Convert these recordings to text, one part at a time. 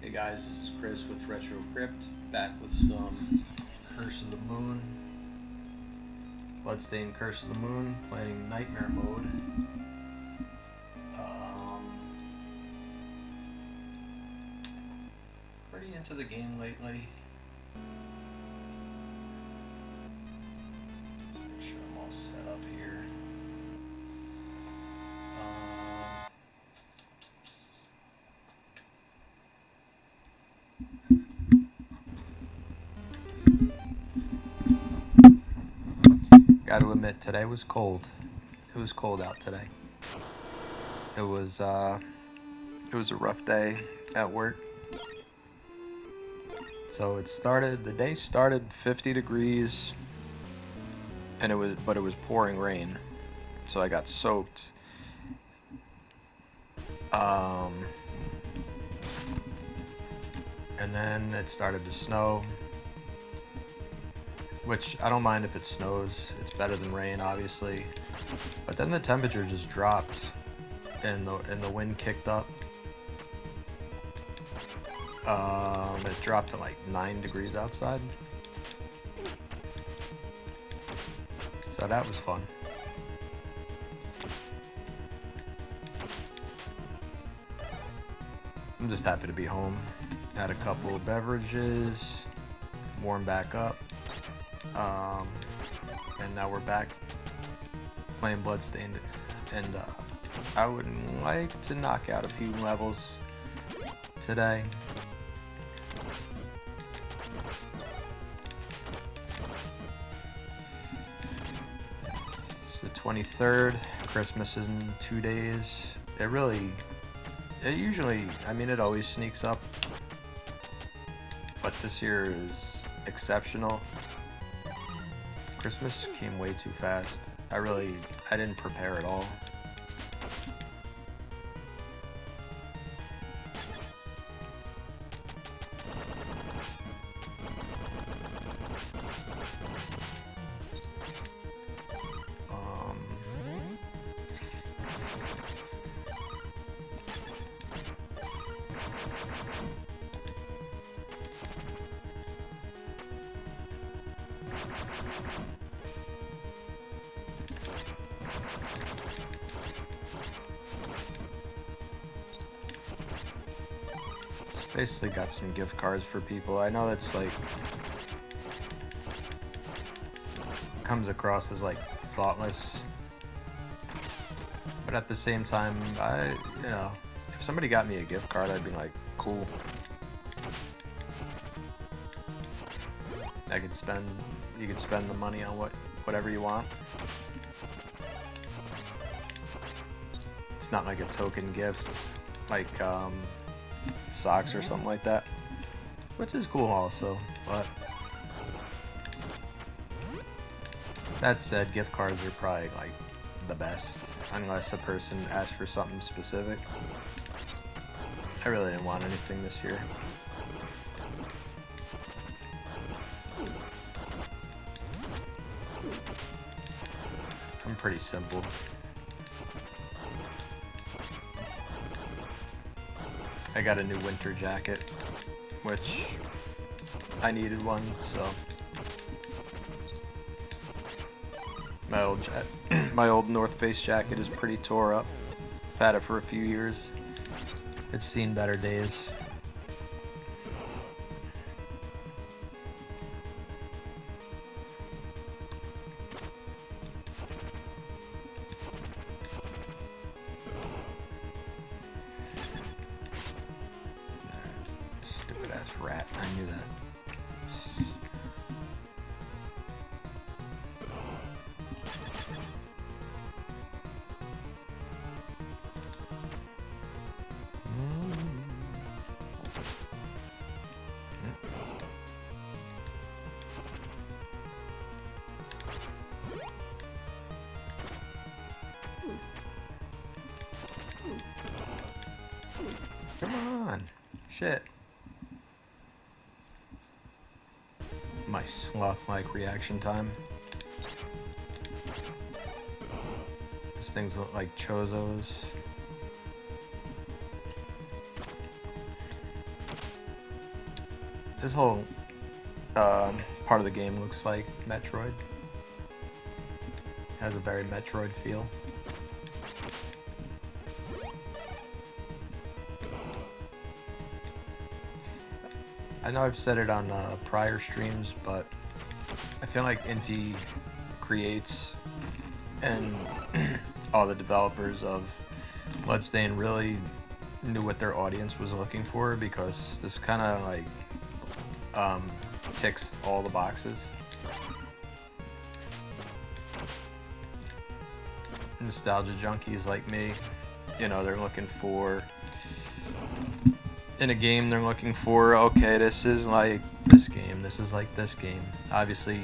Hey guys, this is Chris with Retro Crypt, back with some Curse of the Moon. Bloodstained Curse of the Moon, playing Nightmare mode. Um, Pretty into the game lately. Make sure I'm all set up here. Gotta admit, today was cold. It was cold out today. It was a rough day at work. So the day started 50 degrees, and it was pouring rain. So I got soaked. And then it started to snow, which I don't mind if it snows. It's better than rain, obviously. But then the temperature just dropped, and the wind kicked up. It dropped to like 9 degrees outside. So that was fun. I'm just happy to be home. Had a couple of beverages, warm back up, and now we're back playing Bloodstained. And I would like to knock out a few levels today. It's the 23rd. Christmas is in 2 days. It usually, it always sneaks up, but this year is exceptional. Christmas came way too fast. I didn't prepare at all. Basically got some gift cards for people. I know that's like comes across as like thoughtless, but at the same time, if somebody got me a gift card, I'd be like, cool. You could spend the money on whatever you want. It's not like a token gift, like socks or something like that, which is cool also. But that said, gift cards are probably like the best, unless a person asks for something specific. I really didn't want anything this year. I'm pretty simple. I got a new winter jacket, which I needed one, so my old North Face jacket is pretty tore up. I've had it for a few years. It's seen better days. Stupid ass rat, I knew that. Come on. Shit. My sloth-like reaction time. These things look like chozos. this whole part of the game looks like Metroid. Has a very Metroid feel. I know I've said it on prior streams, but I feel like Inti Creates and all the developers of Bloodstained really knew what their audience was looking for, because this kind of like ticks all the boxes. Nostalgia junkies like me, you know, they're looking for, in a game, they're looking for, okay, this is like this game, this is like this game. Obviously,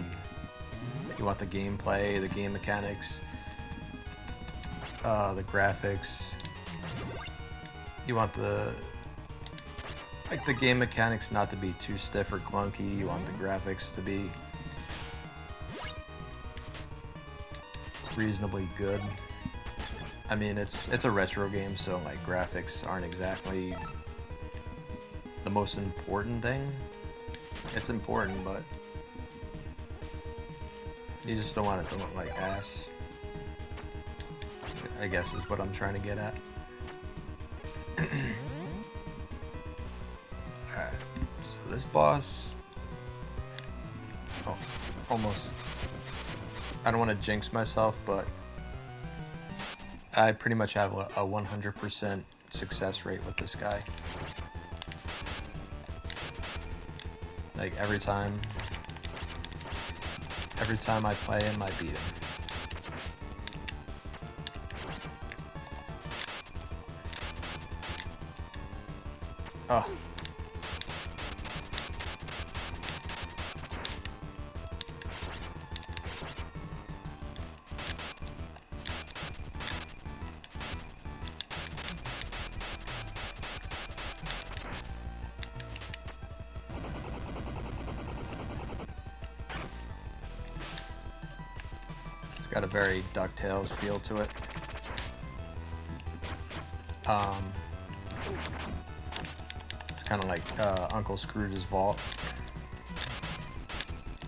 you want the gameplay, the game mechanics, the graphics. You want the game mechanics not to be too stiff or clunky. You want the graphics to be reasonably good. I mean, it's a retro game, so like graphics aren't exactly the most important thing. It's important, but you just don't want it to look like ass, I guess is what I'm trying to get at. Alright, so this boss, almost, I don't want to jinx myself, but I pretty much have a 100% success rate with this guy. Like every time I play him, I beat him. Oh. It's got a very DuckTales feel to it. It's kind of like Uncle Scrooge's vault.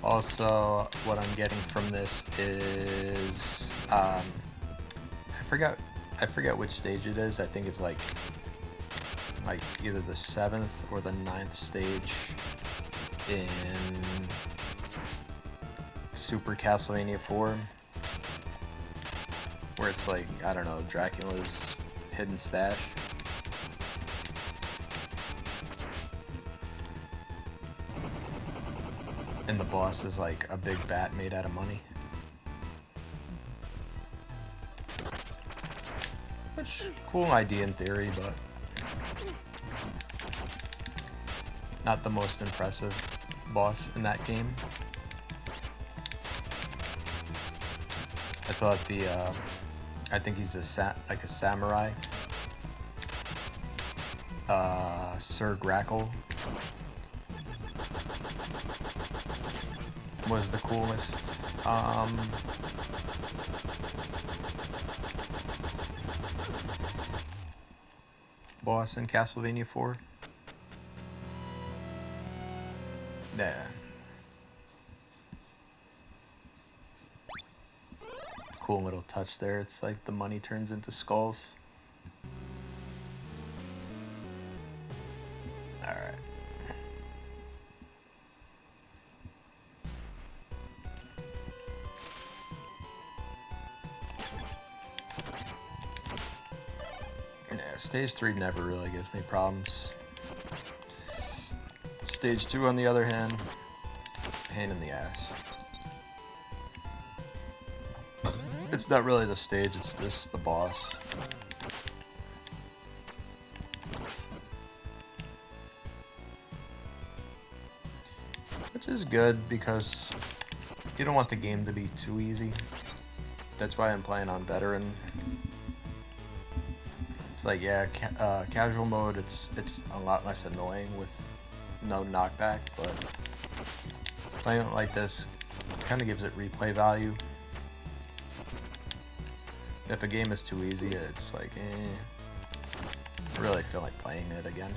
Also, what I'm getting from this is I forget which stage it is. I think it's like either the 7th or the 9th stage in Super Castlevania 4, where it's like, I don't know, Dracula's hidden stash. And the boss is like a big bat made out of money. Which, cool idea in theory, but not the most impressive boss in that game. I thought I think he's like a samurai. Sir Grackle was the coolest. Boss in Castlevania 4. Yeah. Cool little touch there. It's like the money turns into skulls. Alright. Yeah, stage 3 never really gives me problems. Stage 2, on the other hand, pain in the ass. It's not really the stage, it's just the boss. Which is good, because you don't want the game to be too easy. That's why I'm playing on veteran. It's like, yeah, casual mode, it's a lot less annoying with no knockback, but playing it like this kind of gives it replay value. If a game is too easy, it's like, I really feel like playing it again.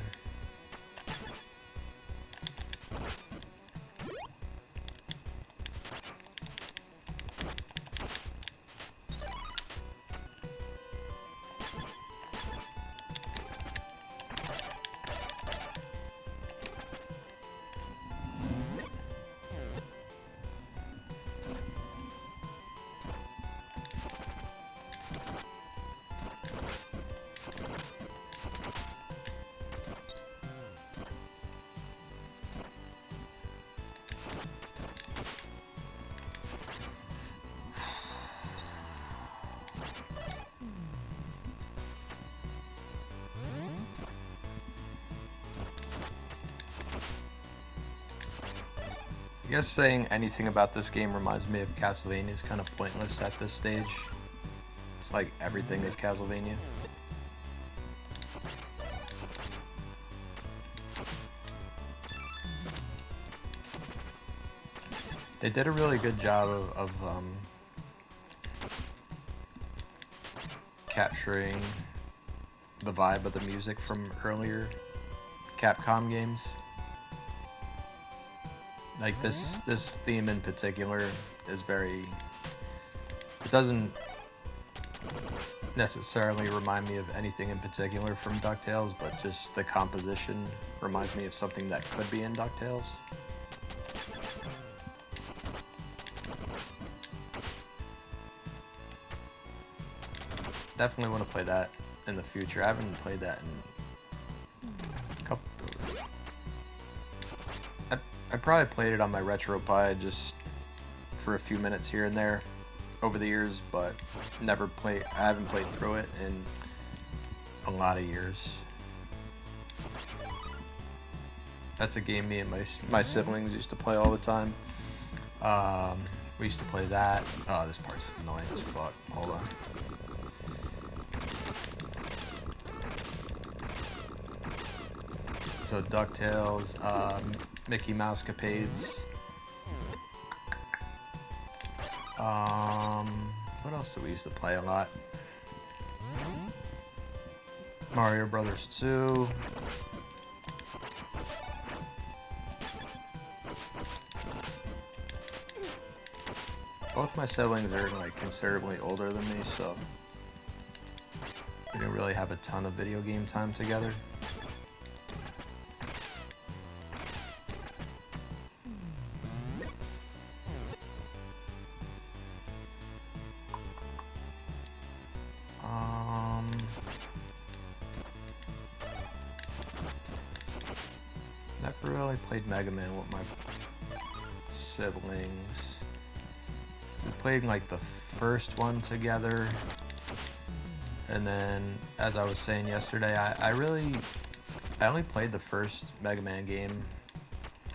I guess saying anything about this game reminds me of Castlevania is kind of pointless at this stage. It's like everything is Castlevania. They did a really good job of capturing the vibe of the music from earlier Capcom games. Like this theme in particular is very... It doesn't necessarily remind me of anything in particular from DuckTales, but just the composition reminds me of something that could be in DuckTales. Definitely want to play that in the future. I haven't played that in a couple... I probably played it on my RetroPie just for a few minutes here and there over the years, but I haven't played through it in a lot of years. That's a game me and my siblings used to play all the time. We used to play that. Oh, this part's annoying as fuck. Hold on. So DuckTales, Mickey Mouse Capades. What else do we used to play a lot? Mario Brothers 2. Both my siblings are like considerably older than me, so we didn't really have a ton of video game time together. Never really played Mega Man with my siblings. We played like the first one together, and then, as I was saying yesterday, I only played the first Mega Man game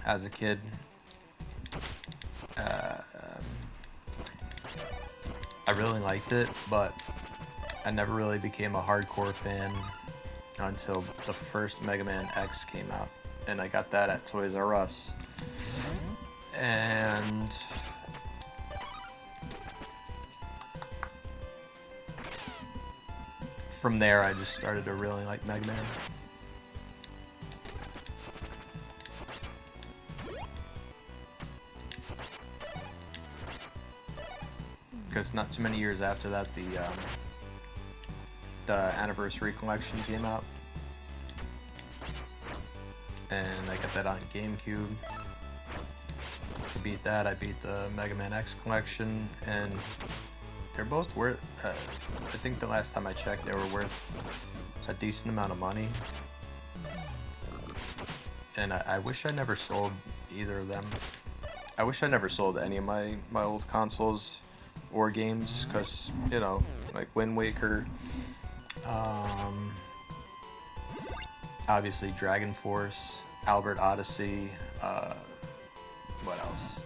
as a kid. I really liked it, but I never really became a hardcore fan until the first Mega Man X came out, and I got that at Toys R Us. And from there, I just started to really like Mega Man. Because not too many years after that, the Anniversary Collection came out, and I got that on GameCube. To beat that, I beat the Mega Man X Collection, and they're both worth, I think the last time I checked, they were worth a decent amount of money. And I wish I never sold either of them. I wish I never sold any of my old consoles or games, because, you know, like Wind Waker, obviously Dragon Force, Albert Odyssey, what else?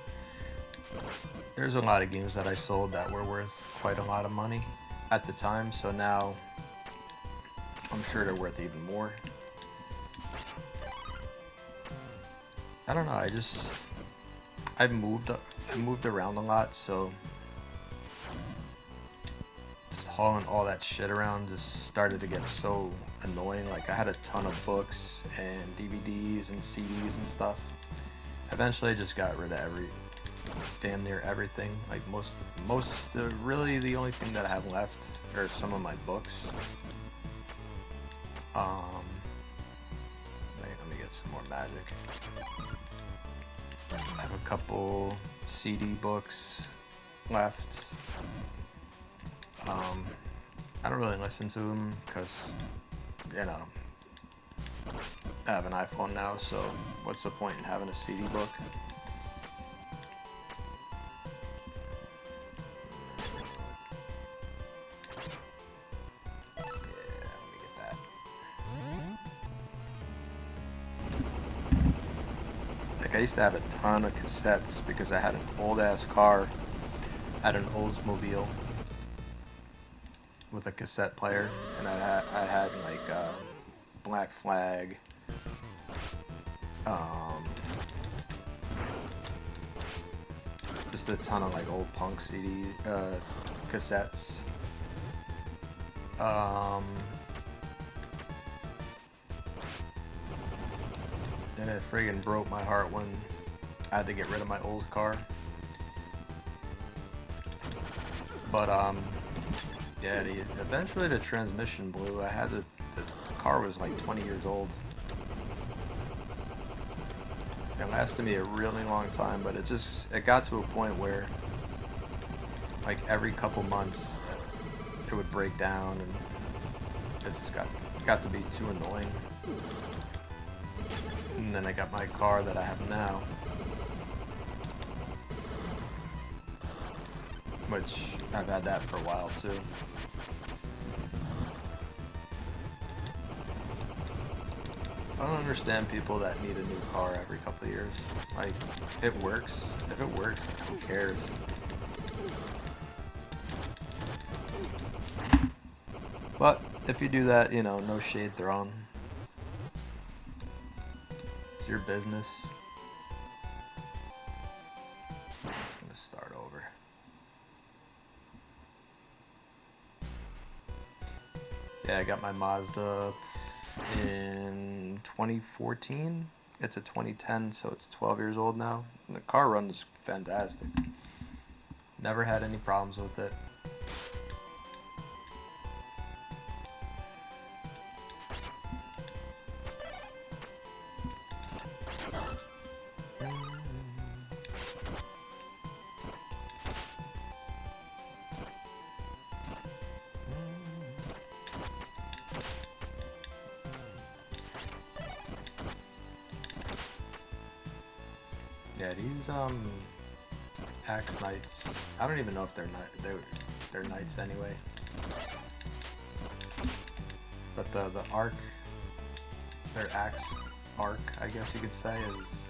There's a lot of games that I sold that were worth quite a lot of money at the time, so now I'm sure they're worth even more. I don't know, I've moved around a lot, so just hauling all that shit around just started to get so annoying. Like, I had a ton of books and DVDs and CDs and stuff. Eventually I just got rid of damn near everything. Like really the only thing that I have left are some of my books. Let me get some more magic. I have a couple CD books left. I don't really listen to them because, you know, I have an iPhone now, so what's the point in having a CD book? Yeah, let me get that. Like, I used to have a ton of cassettes because I had an old ass car. I had an Oldsmobile with a cassette player, and I had like Black Flag, um, just a ton of like old punk CD cassettes. And it friggin' broke my heart when I had to get rid of my old car. But yeah, eventually the transmission blew. The car was like 20 years old. It lasted me a really long time, but it got to a point where like every couple months it would break down, and it just got to be too annoying. And then I got my car that I have now, which I've had that for a while too. I don't understand people that need a new car every couple of years. Like, it works. If it works, who cares? But if you do that, you know, no shade thrown. It's your business. I'm just gonna start over. Yeah, I got my Mazda in 2014. It's a 2010, so it's 12 years old now. And the car runs fantastic. Never had any problems with it. Yeah, these Axe Knights, I don't even know if they're knights anyway. But the arc, their axe arc, I guess you could say, is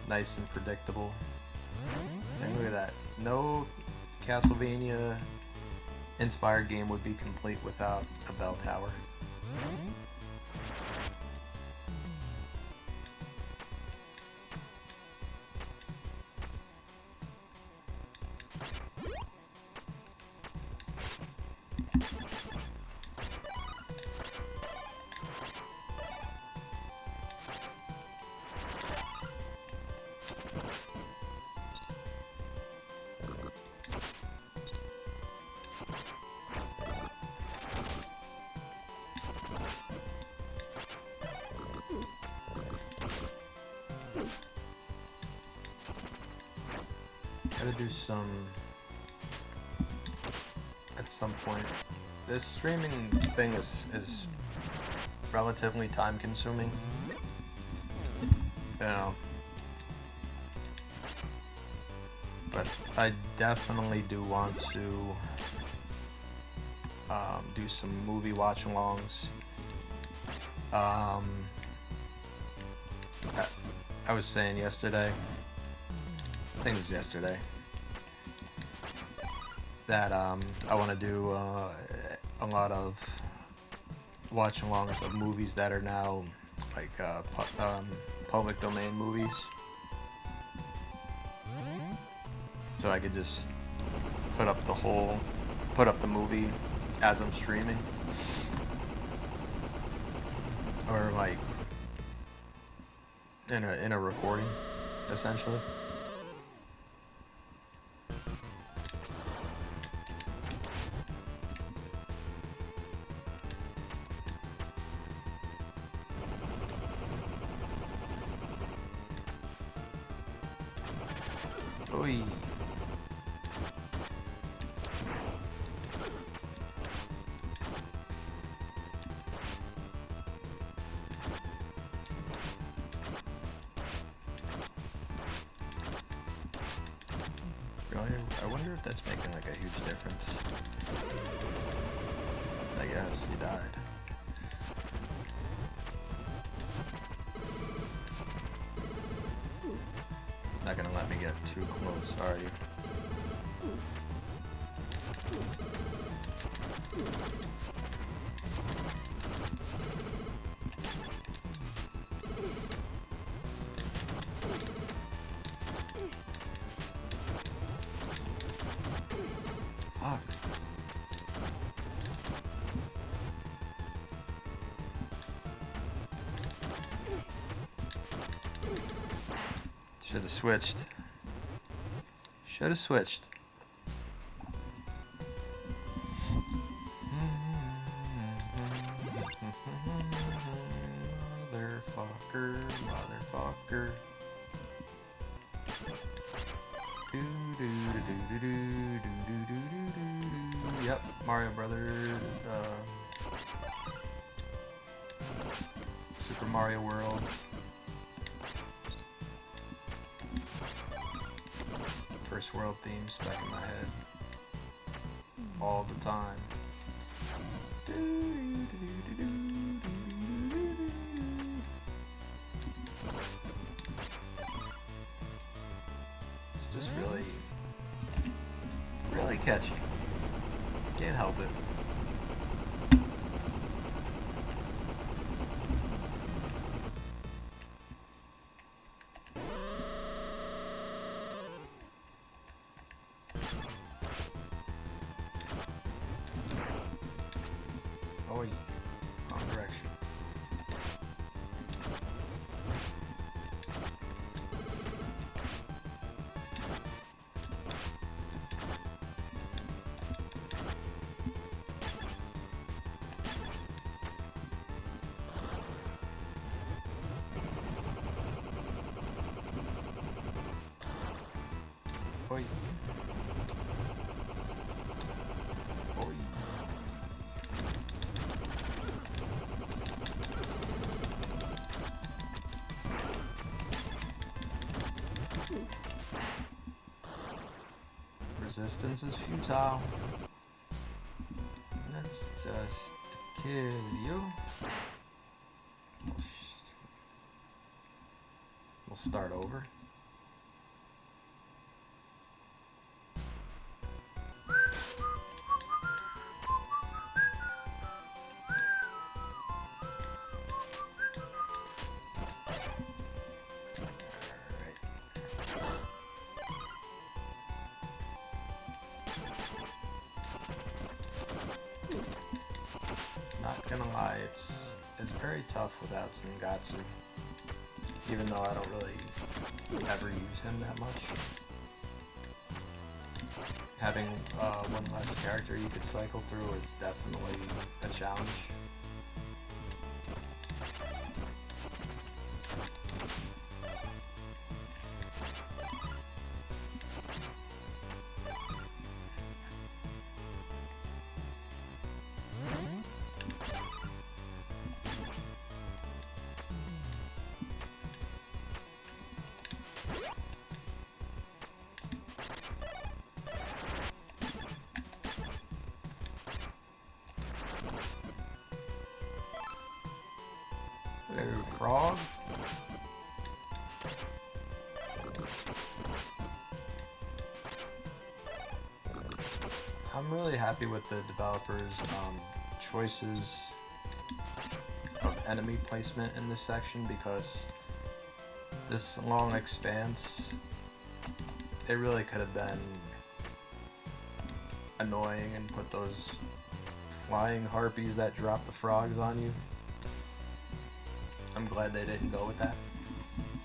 nice and predictable. And look at that. No Castlevania inspired game would be complete without a bell tower. Gotta do some at some point. This streaming thing is relatively time consuming. You know. But I definitely do want to do some movie watch-alongs. I was saying yesterday, I think it was yesterday, that I want to do a lot of watch-alongs of movies that are now like public domain movies, so I could just put up the movie as I'm streaming, or like in a recording, essentially. Oy. I wonder if that's making like a huge difference. I guess he died. Not gonna let me get too close, are you? Fuck. Should have switched. Should have switched. Motherfucker, motherfucker. Yep, Mario Brothers. Super Mario World. First world theme stuck in my head all the time. It's just really catchy. Can't help it. Oh, wrong direction. Oi. Oi. Resistance is futile. Let's just kill you. We'll start over. Not gonna lie, it's very tough without Zangatsu. Even though I don't really ever use him that much. Having one less character you could cycle through is definitely a challenge. Hello, frog. I'm really happy with the developers' choices of enemy placement in this section because this long expanse, they really could have been annoying and put those flying harpies that drop the frogs on you. I'm glad they didn't go with that.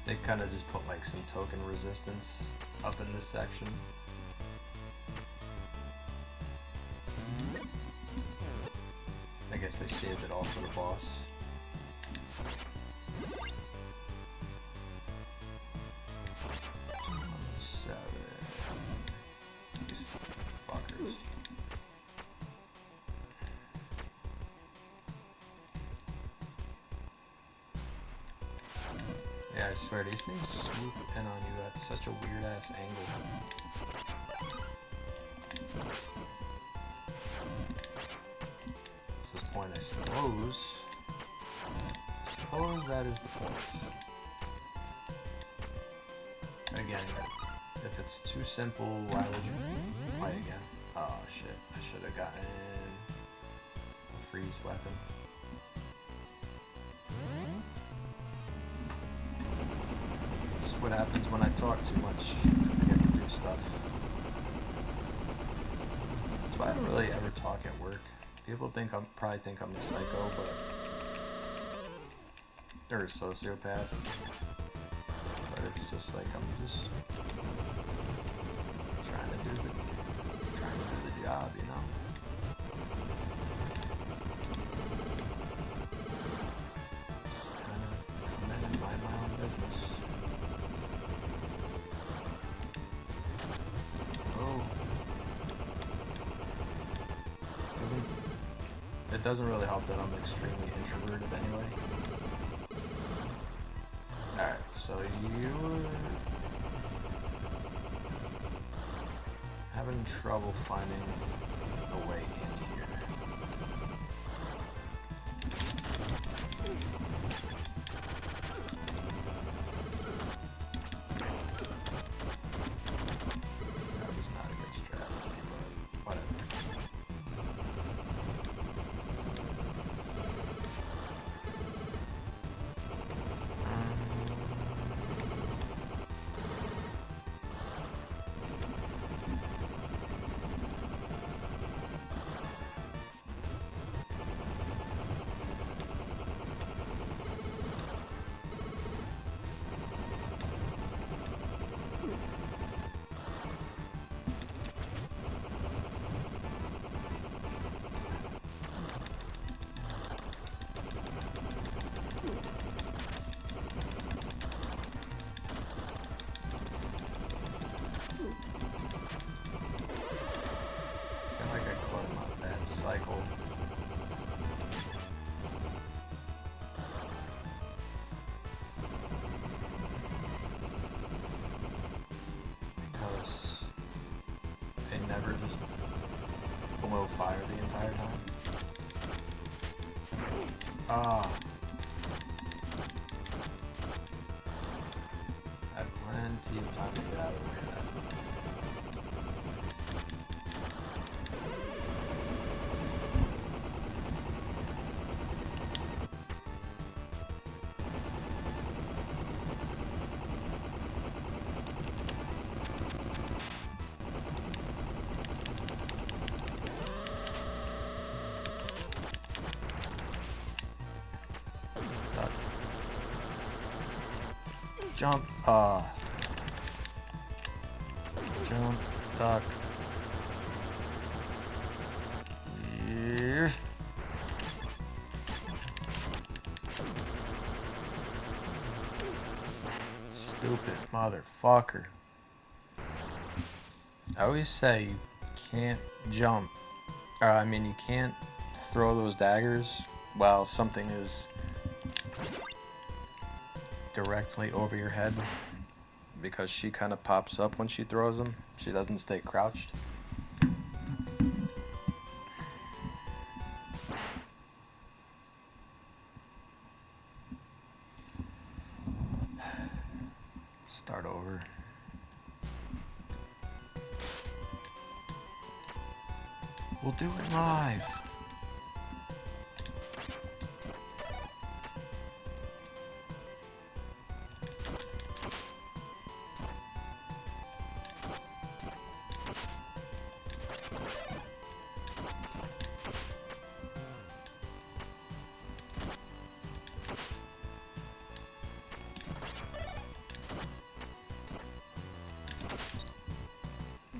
They kind of just put like some token resistance up in this section. I guess I saved it all for the boss. These fuckers. Yeah, I swear, these things swoop in on you at such a weird ass angle. That's the point, I suppose. Suppose that is the point. Again, if it's too simple, why would you play again? Oh shit, I should have gotten a freeze weapon. That's what happens when I talk too much. I forget to do stuff. That's why I don't really ever talk at work. People probably think I'm a psycho, or a sociopath. But it's just like I'm just trying to do the job, you know. Just kind of come in and mind my own business. Oh, it doesn't really help that I'm extremely introverted anyway. Alright, so you're having trouble finding a way in here. That was not a good strategy, but whatever. Cycle. Because they never just blow fire the entire time. Ah. I had plenty of time to get out of the way of that. Jump, jump, duck. Yeah. Stupid motherfucker. I always say you can't jump, you can't throw those daggers while something is directly over your head, because she kind of pops up when she throws them. She doesn't stay crouched. Start over. We'll do it live.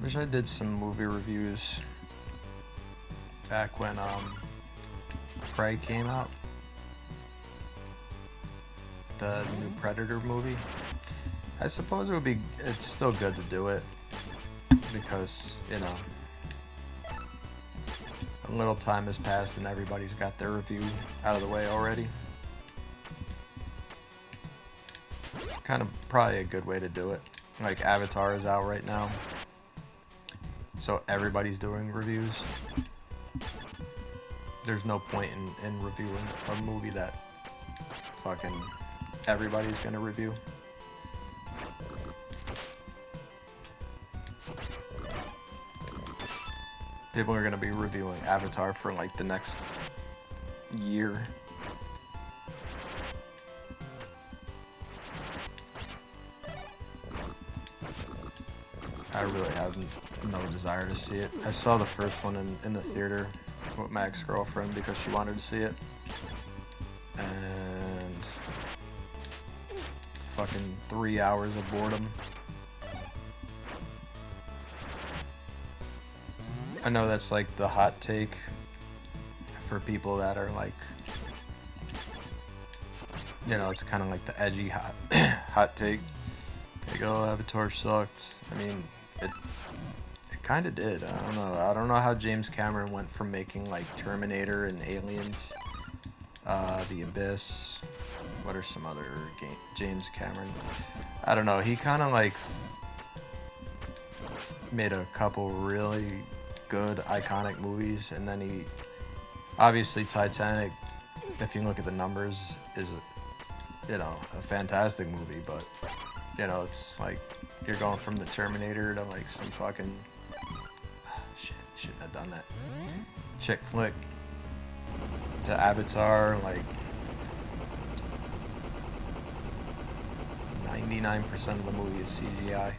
Wish I did some movie reviews back when Prey came out. The new Predator movie. I suppose it's still good to do it because, you know, a little time has passed and everybody's got their review out of the way already. It's kind of probably a good way to do it. Like, Avatar is out right now, so everybody's doing reviews. There's no point in reviewing a movie that fucking everybody's gonna review. People are gonna be reviewing Avatar for like the next year. I really have no desire to see it. I saw the first one in the theater with my ex-girlfriend because she wanted to see it. And fucking 3 hours of boredom. I know that's like the hot take for people that are like, you know, it's kind of like the edgy hot take. They go, Avatar sucked. I mean, it kind of did. I don't know. I don't know how James Cameron went from making like Terminator and Aliens, The Abyss. What are some other James Cameron? I don't know. He kind of like made a couple really good iconic movies, and then he obviously Titanic, if you look at the numbers, is, you know, a fantastic movie, but you know, it's like you're going from the Terminator to like some fucking shit, shouldn't have done that chick flick to Avatar. Like 99% of the movie is CGI.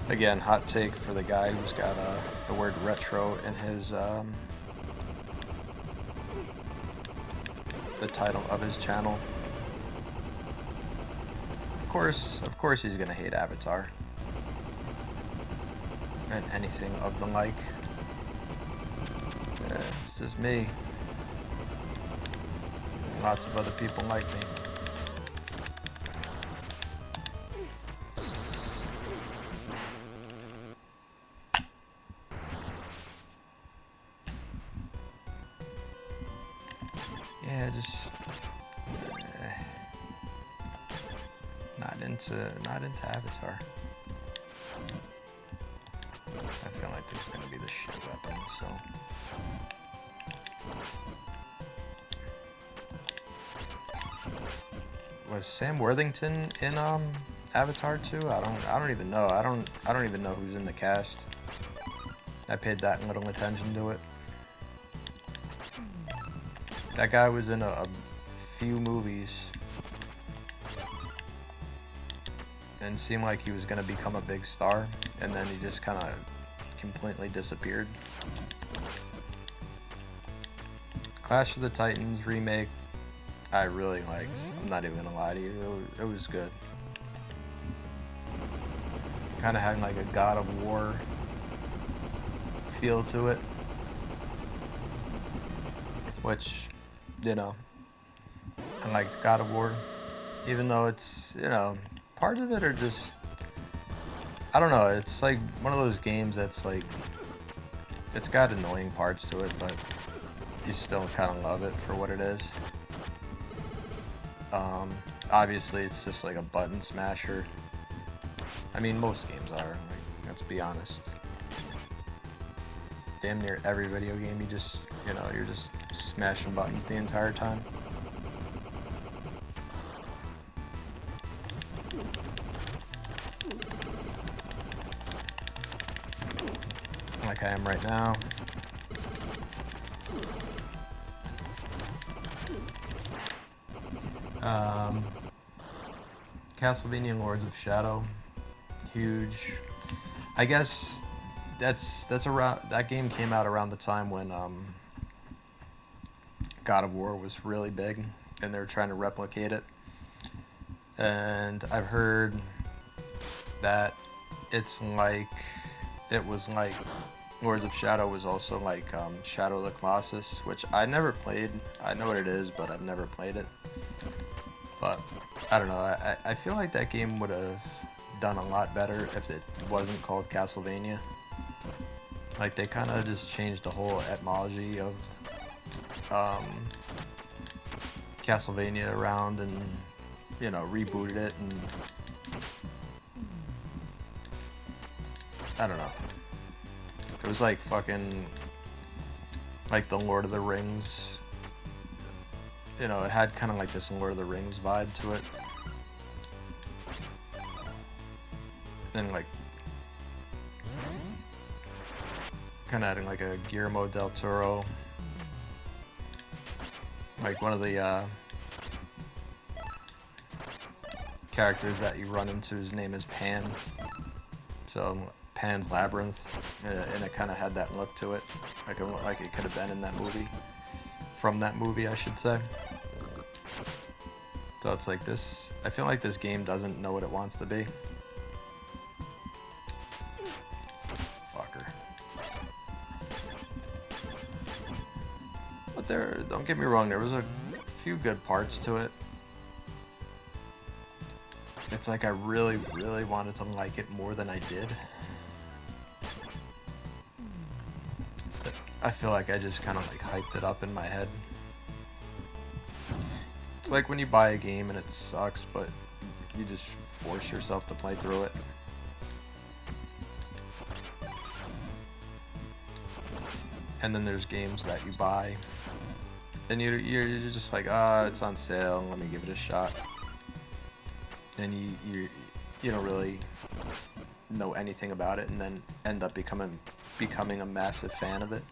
Again, hot take for the guy who's got the word retro in his the title of his channel. Of course he's gonna hate Avatar and anything of the like. It's just me. Lots of other people like me. Yeah, just not into Avatar. I feel like there's gonna be the shit weapon, so. Was Sam Worthington in Avatar 2? I don't even know. I don't even know who's in the cast. I paid that little attention to it. That guy was in a few movies and seemed like he was going to become a big star, and then he just kind of completely disappeared. Clash of the Titans remake, I really liked. I'm not even going to lie to you. It was good. Kind of had like a God of War feel to it, which, you know, I liked God of War, even though it's, you know, parts of it are just, I don't know, it's like one of those games that's like, it's got annoying parts to it, but you still kind of love it for what it is. Obviously it's just like a button smasher. I mean, most games are, like, let's be honest. Damn near every video game, you just, you know, you're just smashing buttons the entire time. Like I am right now. Castlevania Lords of Shadow, huge. I guess that's around, that game came out around the time when God of War was really big and they were trying to replicate it. And I've heard that it's like, it was like Lords of Shadow was also like Shadow of the Colossus, which I never played. I know what it is, but I've never played it. But I don't know, I feel like that game would have done a lot better if it wasn't called Castlevania. Like, they kind of just changed the whole etymology of Castlevania around and, you know, rebooted it, and I don't know. It was like fucking like the Lord of the Rings. You know, it had kind of like this Lord of the Rings vibe to it. And like kind of adding like a Guillermo del Toro, like one of the characters that you run into, his name is Pan. So Pan's Labyrinth, and it kind of had that look to it, like it could have been in that movie, from that movie, I should say. So it's like this. I feel like this game doesn't know what it wants to be. Fucker. But don't get me wrong, there was a few good parts to it. It's like I really, really wanted to like it more than I did. I feel like I just kind of like hyped it up in my head. It's like when you buy a game and it sucks, but you just force yourself to play through it. And then there's games that you buy, and you're just like, it's on sale, let me give it a shot. And you don't really know anything about it, and then end up becoming a massive fan of it.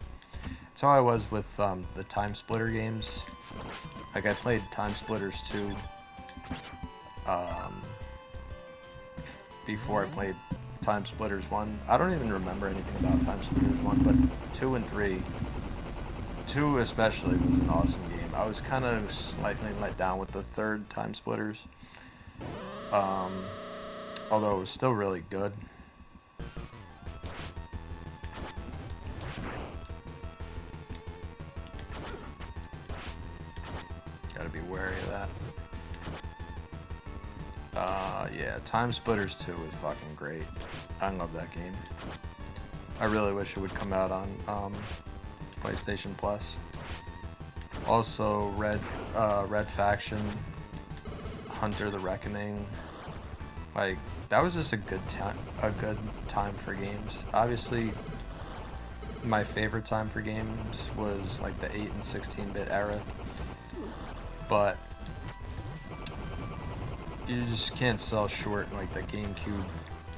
That's how I was with the Time Splitter games. Like, I played Time Splitters 2 before I played Time Splitters 1. I don't even remember anything about Time Splitters 1, but 2 and 3, 2 especially, was an awesome game. I was kind of slightly let down with the third Time Splitters, although it was still really good. Gotta be wary of that. Yeah, Time Splitters 2 was fucking great. I love that game. I really wish it would come out on PlayStation Plus. Also, Red Faction, Hunter the Reckoning. Like, that was just a good time for games. Obviously, my favorite time for games was like the 8 and 16-bit era, but you just can't sell short like the GameCube,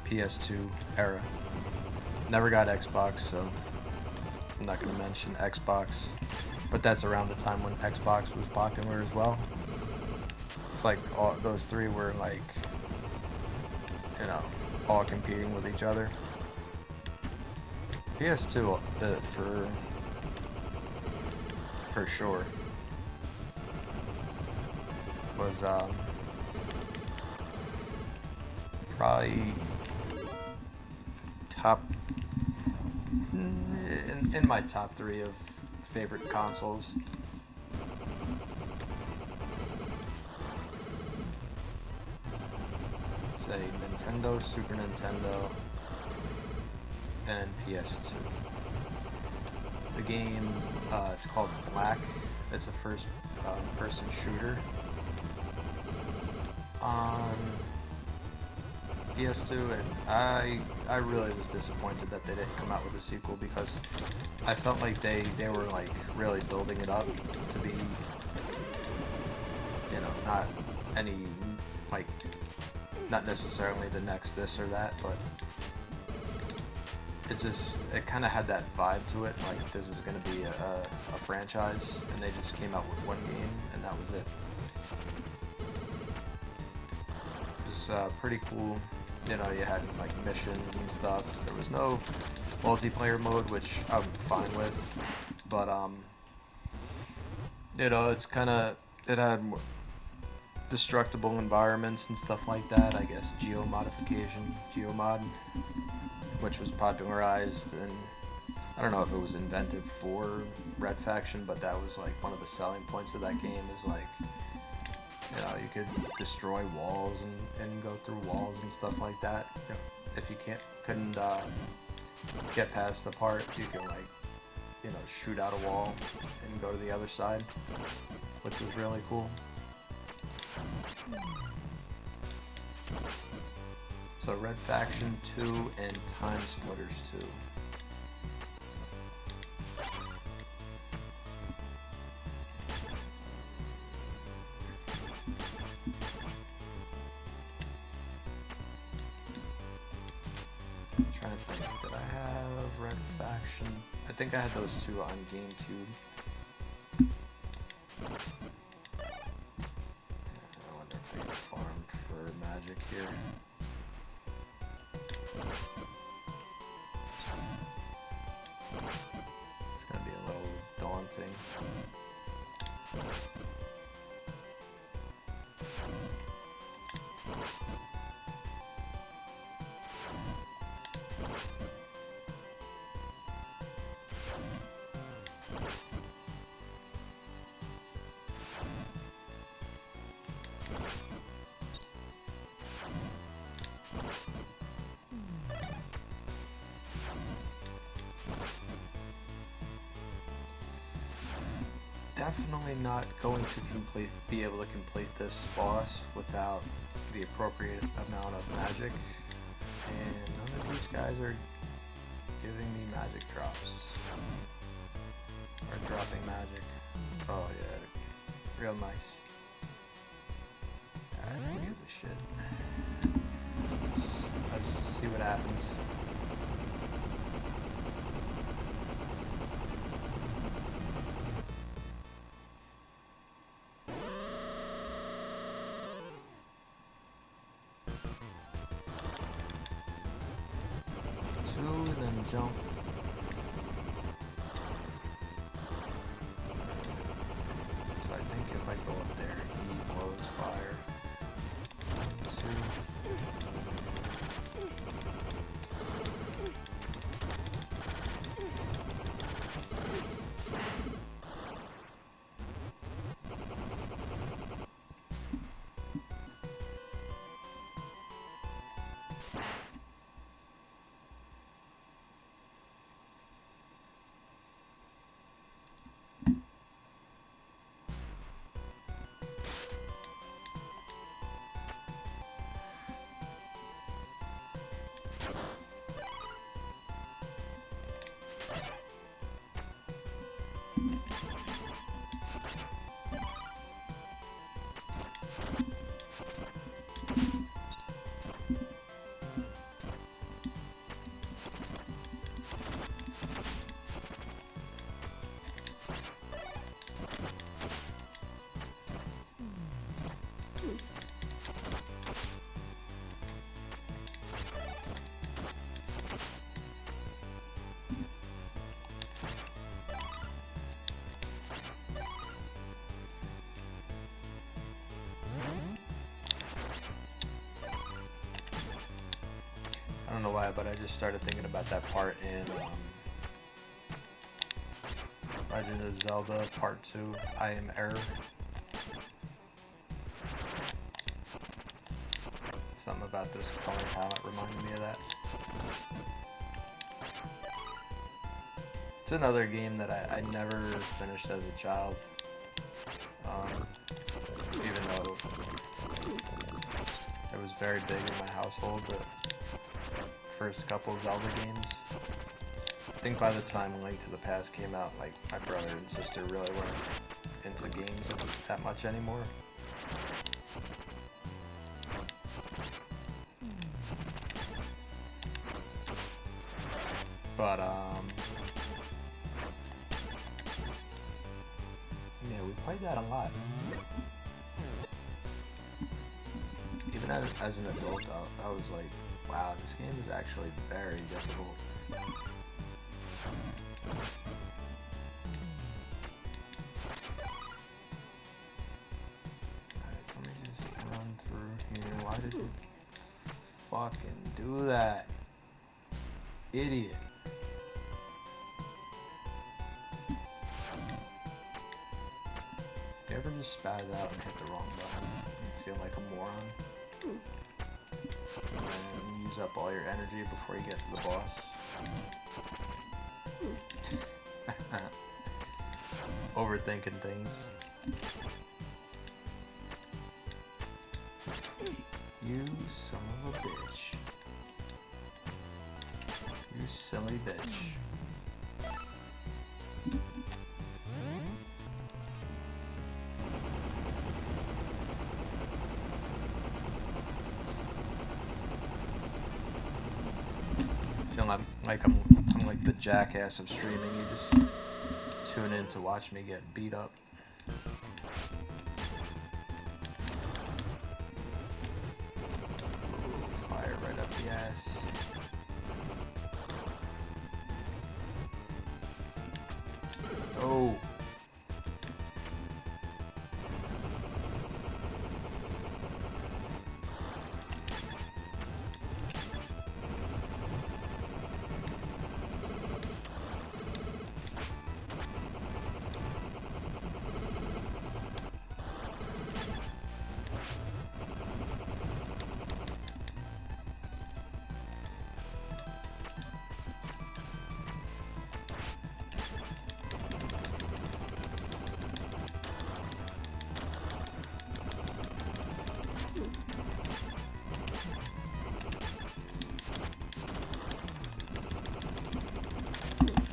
PS2 era. Never got Xbox, so I'm not gonna mention Xbox, but that's around the time when Xbox was popular as well. It's like all those three were like, you know, all competing with each other. PS2 for sure was probably top in my top 3 of favorite consoles. Say Nintendo, Super Nintendo, and PS2. The game, it's called Black. It's a first-person shooter on PS2, and I really was disappointed that they didn't come out with a sequel, because I felt like they were like really building it up to be, you know, not any like, not necessarily the next this or that, but it kind of had that vibe to it, like this is going to be a franchise, and they just came out with one game and that was it. It was pretty cool. You know, you had like missions and stuff. There was no multiplayer mode, which I'm fine with, but you know, it had destructible environments and stuff like that. I guess geomod, which was popularized, and I don't know if it was invented for Red Faction, but that was like one of the selling points of that game, is like, you know, you could destroy walls and go through walls and stuff like that. You know, if you couldn't get past the part, you could like, you know, shoot out a wall and go to the other side, which was really cool. So Red Faction 2 and Time Splitters 2. I'm trying to think, did I have Red Faction? I think I had those two on GameCube. I wonder if I can farm for magic here. It's gonna be a little daunting. Definitely not going to be able to complete this boss without the appropriate amount of magic, and none of these guys are giving me magic drops or dropping magic. Oh yeah, real nice. Alright, forget this shit. Let's see what happens. And then jump. So I think if I go up there, he blows fire. 2. I don't know why, but I just started thinking about that part in Legend of Zelda Part 2, I Am Error. Something about this color palette reminded me of that. It's another game that I never finished as a child, even though it was very big in my household, the first couple Zelda games. I think by the time Link to the Past came out, like, my brother and sister really weren't into games that much anymore. But, yeah, we played that a lot. Even as an adult, I was like, wow, this game is actually very difficult. Alright, let me just run through here. Why did you fucking do that? Idiot. You ever just spaz out and hit the wrong button and feel like a moron? And use up all your energy before you get to the boss? overthinking things. You son of a bitch. You silly bitch. I feel like I'm like the jackass of streaming. You just tune in to watch me get beat up. Ooh, fire right up the ass. Oh.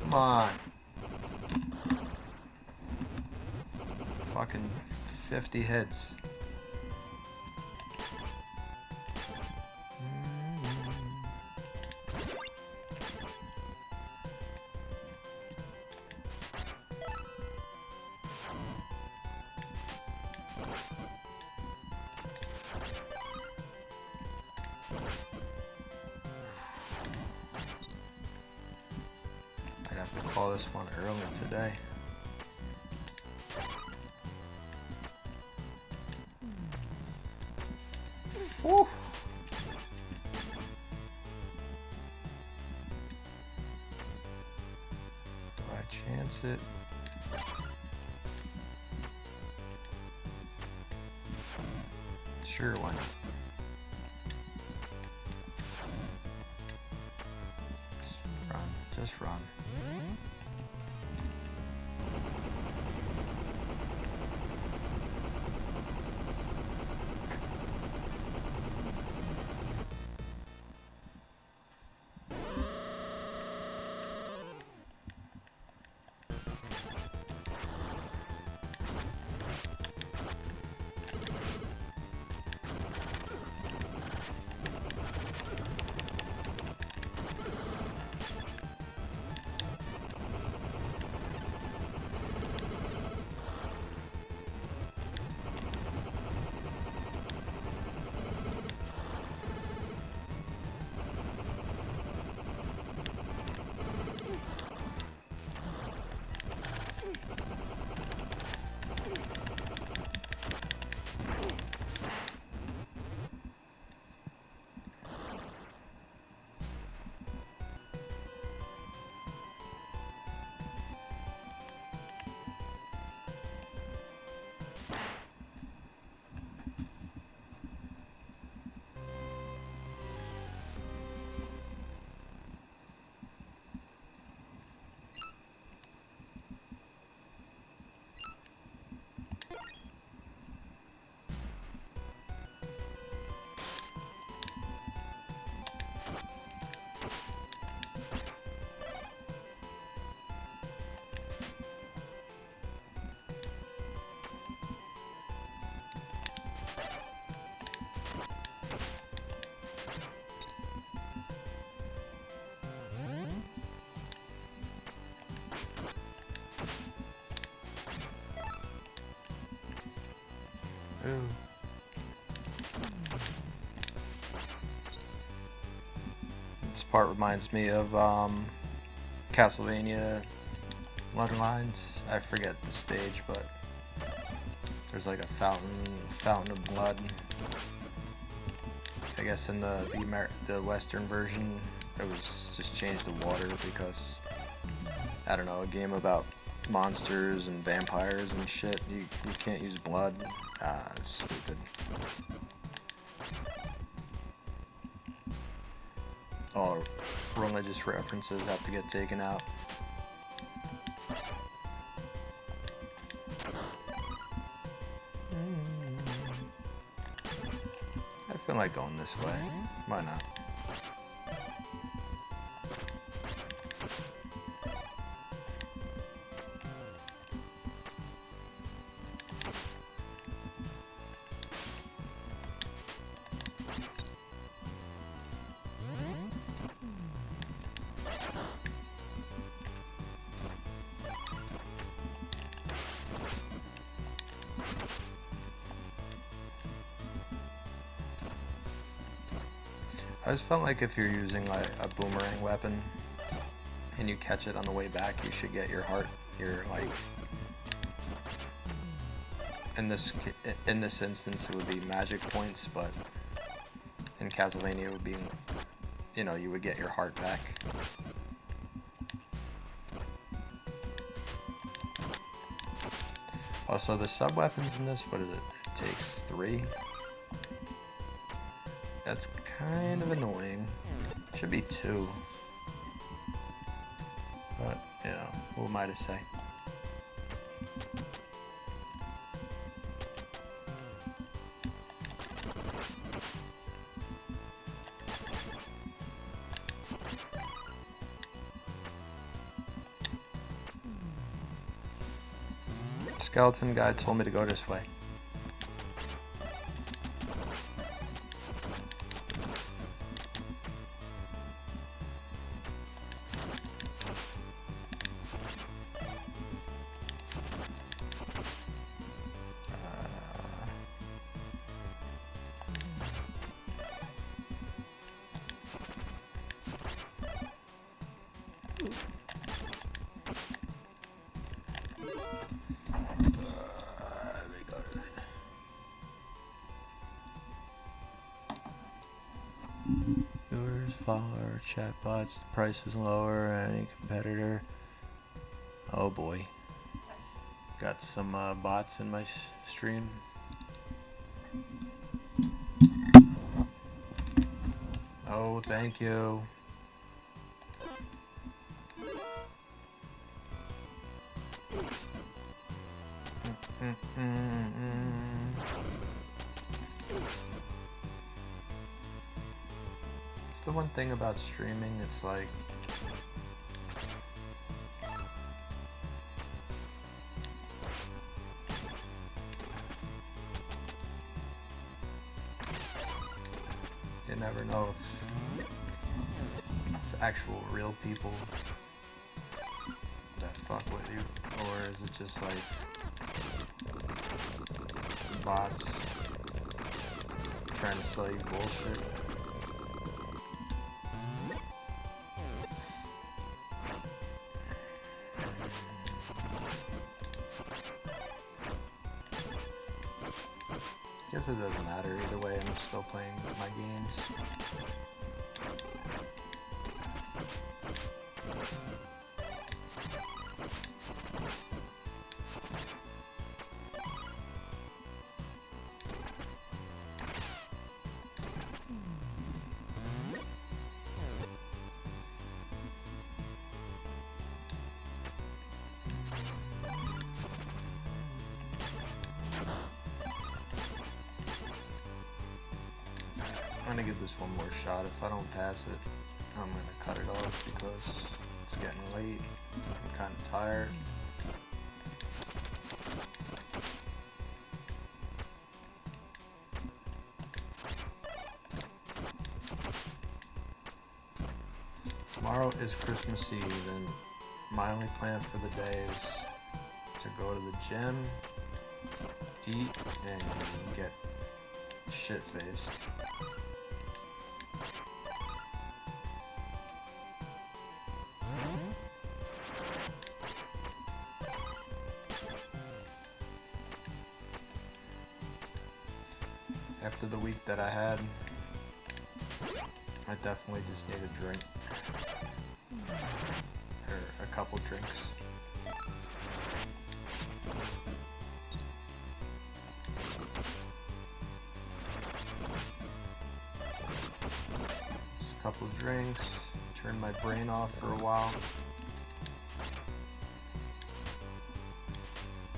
Come on. Fucking 50 hits. I'd have to call this one early today. Woo. Do I chance it? Sure, why not? Just run. Ooh. This part reminds me of Castlevania Bloodlines. I forget the stage, but there's like a fountain of blood. I guess in the Western version, it was just changed to water because, I don't know, a game about monsters and vampires and shit. You can't use blood. Ah, that's stupid. All religious references have to get taken out. like going this way. Why not? I just felt like if you're using like a boomerang weapon and you catch it on the way back, you should get your heart, your like, in this instance it would be magic points, but in Castlevania it would be, you know, you would get your heart back. Also, the sub weapons in this, what is it? It takes 3. That's kind of annoying. Should be 2. But, you know, who am I to say? Skeleton guy told me to go this way. Yours far chatbots, the price is lower any competitor. Oh boy. Got some bots in my stream. Oh, thank you. It's the one thing about streaming, it's like you never know if it's actual real people that fuck with you, or is it just like bots trying to sell you bullshit. Guess it doesn't matter either way, I'm still playing my games. I'm gonna give this one more shot. If I don't pass it, I'm gonna cut it off because it's getting late. I'm kind of tired. Tomorrow is Christmas Eve, and my only plan for the day is to go to the gym, eat, and get shit-faced. After the week that I had, I definitely just need a drink. Or a couple drinks. Just a couple drinks, turn my brain off for a while.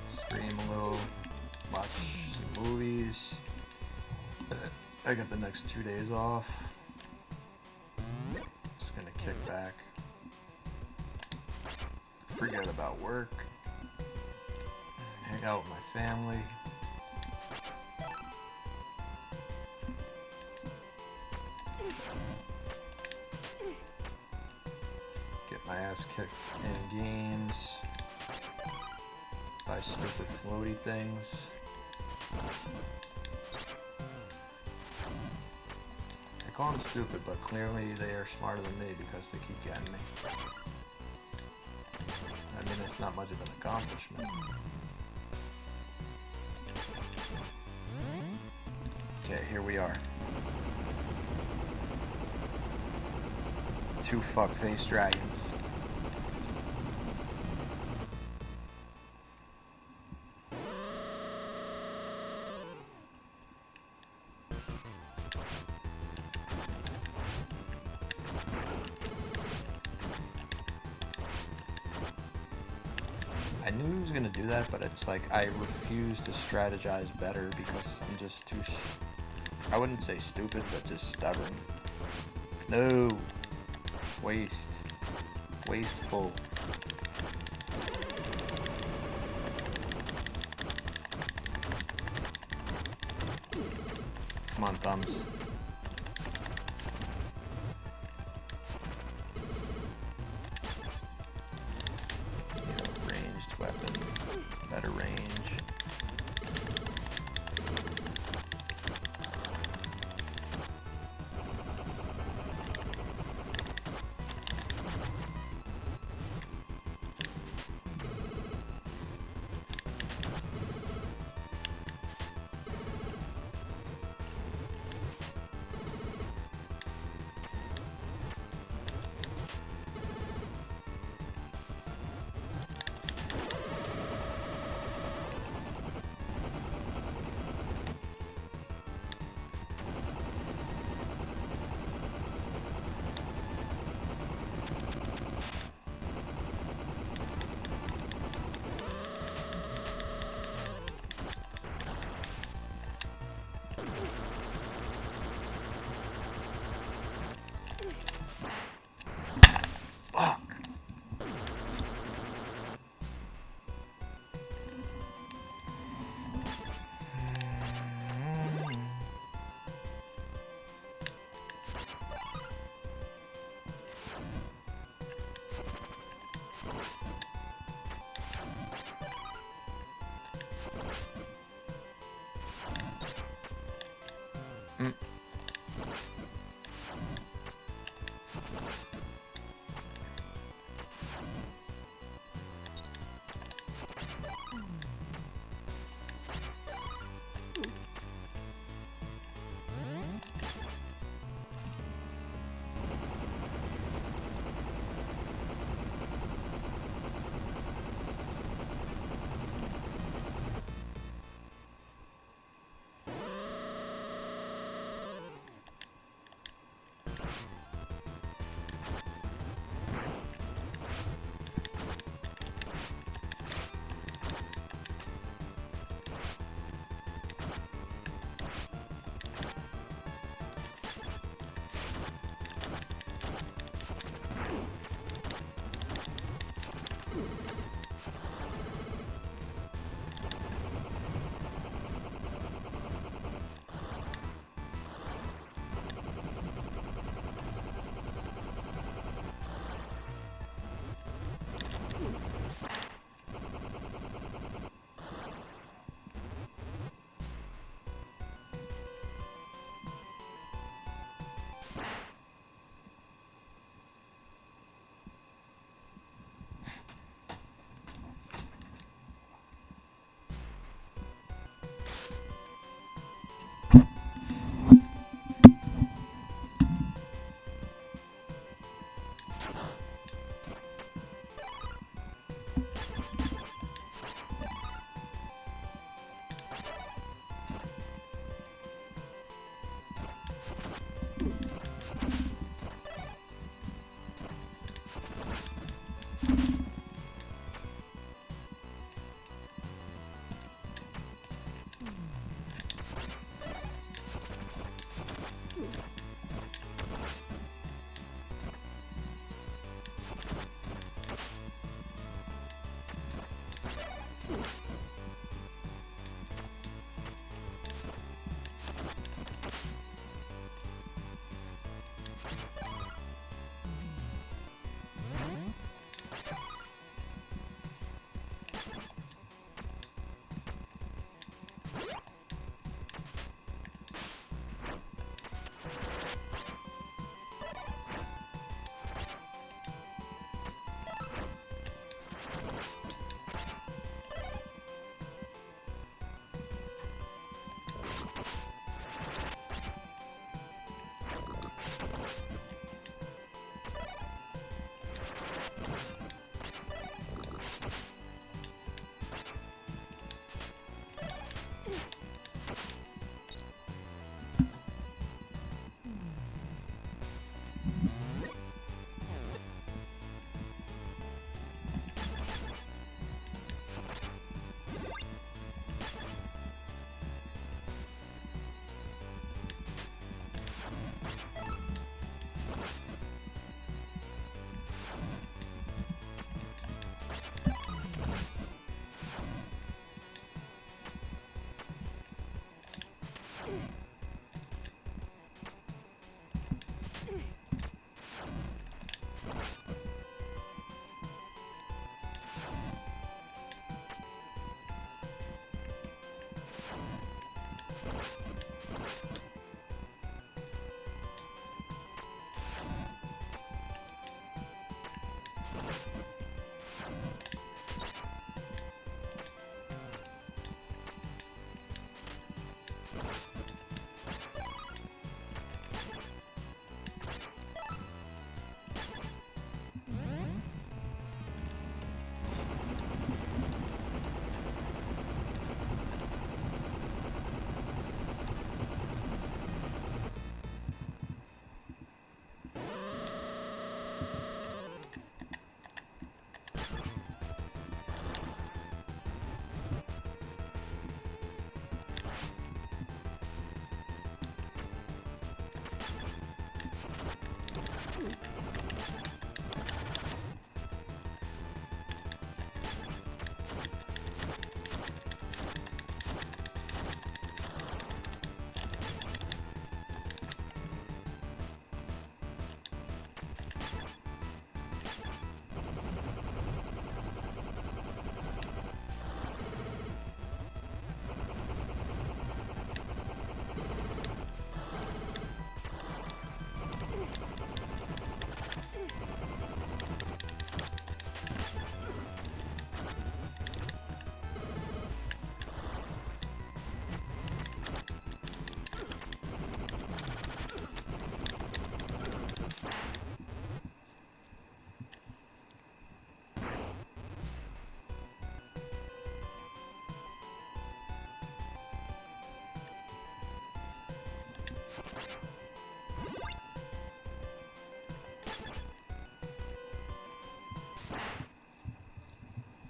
Stream a little, watch some movies. I get the next 2 days off. Just gonna kick back. Forget about work. Hang out with my family. Get my ass kicked in games. Buy stupid floaty things. I call them stupid, but clearly they are smarter than me because they keep getting me. I mean, it's not much of an accomplishment. Okay, here we are. 2 fuckface dragons. I knew he was gonna do that, but it's like I refuse to strategize better because I'm just too, I wouldn't say stupid, but just stubborn. No. Waste. Wasteful. Come on, thumbs. Ranged weapon. Better range.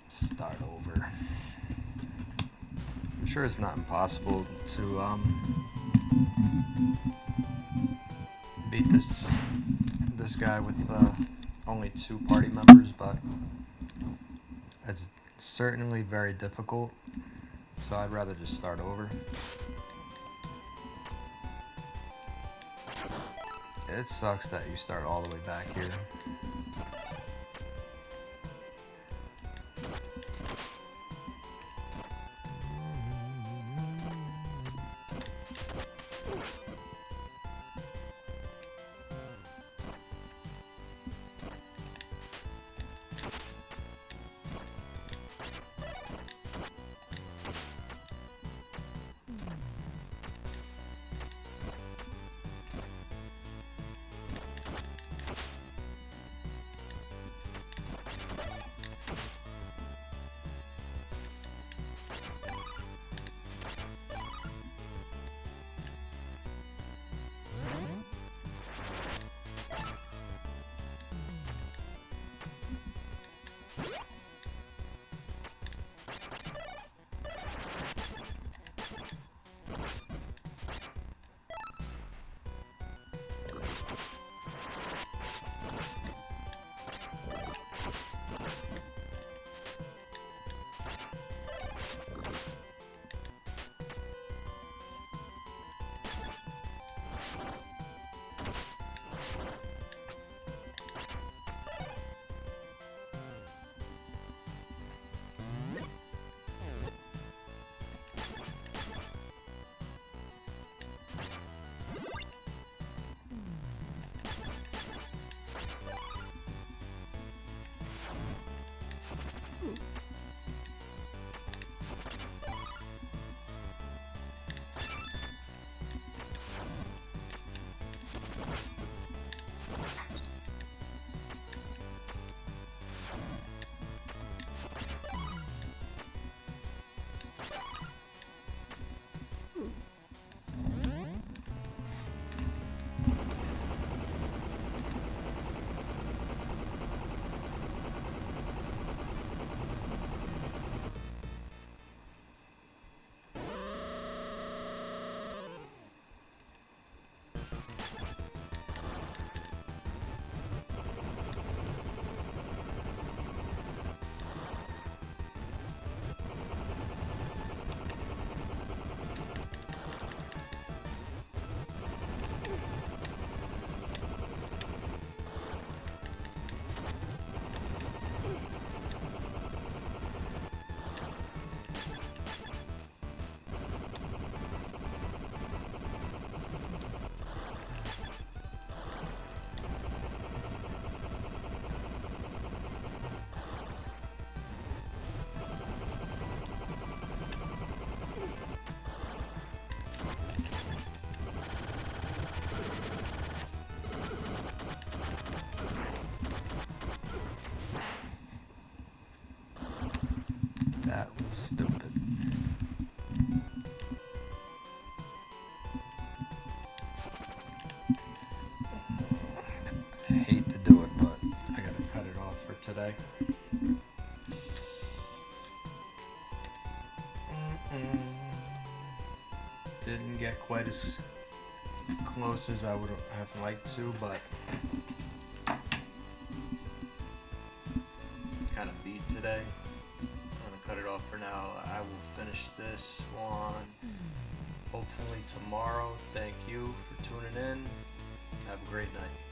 Start over. I'm sure it's not impossible to beat this guy with only 2 party members, but it's certainly very difficult, so I'd rather just start over. It sucks that you start all the way back here. That was stupid. I hate to do it, but I gotta cut it off for today. Didn't get quite as close as I would have liked to, but kind of beat today. I'm gonna cut it off for now. I will finish this one hopefully tomorrow. Thank you for tuning in. Have a great night.